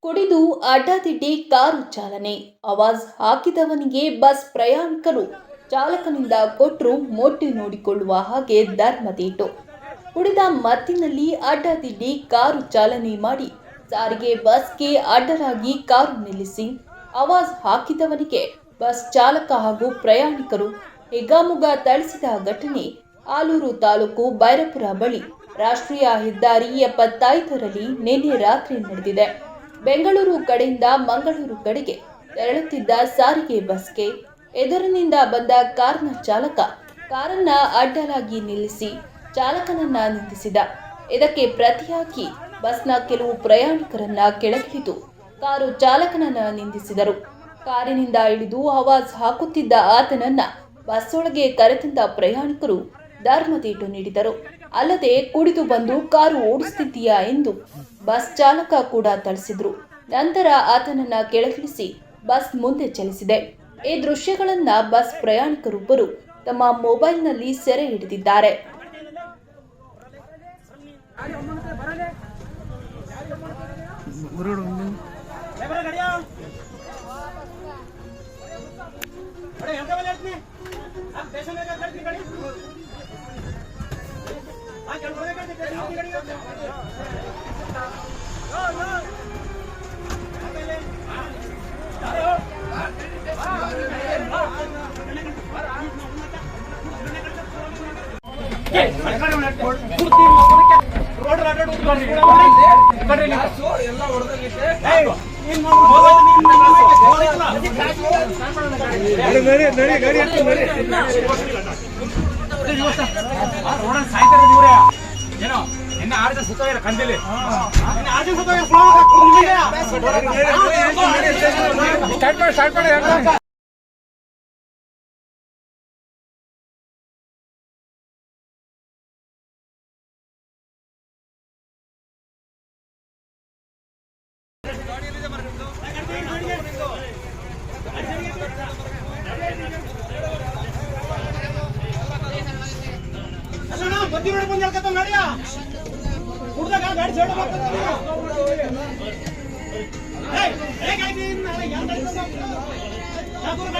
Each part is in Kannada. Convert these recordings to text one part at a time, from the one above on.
ಕುಡಿದು ಅಡ್ಡಾದಿಡ್ಡಿ ಕಾರು ಚಾಲನೆ, ಆವಾಜ್ ಹಾಕಿದವನಿಗೆ ಬಸ್ ಪ್ರಯಾಣಿಕರು ಚಾಲಕನಿಂದ ಕೊಟ್ಟರು ಮೊಟ್ಟಿ ನೋಡಿಕೊಳ್ಳುವ ಹಾಗೆ ಧರ್ಮದೀಟು. ಕುಡಿದ ಮತ್ತಿನಲ್ಲಿ ಅಡ್ಡಾದಿಡ್ಡಿ ಕಾರು ಚಾಲನೆ ಮಾಡಿ ಸಾರಿಗೆ ಬಸ್ಗೆ ಅಡ್ಡಲಾಗಿ ಕಾರು ನಿಲ್ಲಿಸಿ ಆವಾಜ್ ಹಾಕಿದವನಿಗೆ ಬಸ್ ಚಾಲಕ ಹಾಗೂ ಪ್ರಯಾಣಿಕರು ಹಿಗ್ಗಾಮುಗ್ಗ ಥಳಿಸಿದ ಘಟನೆ ಆಲೂರು ತಾಲೂಕು ಬೈರಪುರ ಬಳಿ ರಾಷ್ಟ್ರೀಯ ಹೆದ್ದಾರಿ 75ರಲ್ಲಿ ನಿನ್ನೆ ರಾತ್ರಿ ನಡೆದಿದೆ. ಬೆಂಗಳೂರು ಕಡೆಯಿಂದ ಮಂಗಳೂರು ಕಡೆಗೆ ತೆರಳುತ್ತಿದ್ದ ಸಾರಿಗೆ ಬಸ್ಗೆ ಎದುರಿನಿಂದ ಬಂದ ಕಾರ್ನ ಚಾಲಕ ಕಾರನ್ನ ಅಡ್ಡಲಾಗಿ ನಿಲ್ಲಿಸಿ ಚಾಲಕನನ್ನ ನಿಂದಿಸಿದ. ಇದಕ್ಕೆ ಪ್ರತಿಯಾಗಿ ಬಸ್ನ ಕೆಲವು ಪ್ರಯಾಣಿಕರನ್ನ ಕೆಳಗಿಳಿದು ಕಾರು ಚಾಲಕನನ್ನ ನಿಂದಿಸಿದರು. ಕಾರಿನಿಂದ ಇಳಿದು ಆವಾಜ್ ಹಾಕುತ್ತಿದ್ದ ಆತನನ್ನ ಬಸ್ ಒಳಗೆ ಕರೆತಂದ ಪ್ರಯಾಣಿಕರು ಧರ್ಮದೀಟು ನೀಡಿದರು. ಅಲ್ಲದೆ ಕುಡಿದು ಬಂದು ಕಾರು ಓಡಿಸುತ್ತಿದ್ದೀಯಾ ಎಂದು ಬಸ್ ಚಾಲಕ ಕೂಡ ಥಳಿಸಿದ್ರು. ನಂತರ ಆತನನ್ನ ಕೆಳಗಿಳಿಸಿ ಬಸ್ ಮುಂದೆ ಚಲಿಸಿದೆ. ಈ ದೃಶ್ಯಗಳನ್ನ ಬಸ್ ಪ್ರಯಾಣಿಕರೊಬ್ಬರು ತಮ್ಮ ಮೊಬೈಲ್ನಲ್ಲಿ ಸೆರೆ ಹಿಡಿದಿದ್ದಾರೆ.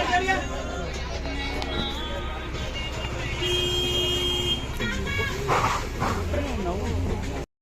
ಗಾಡಿ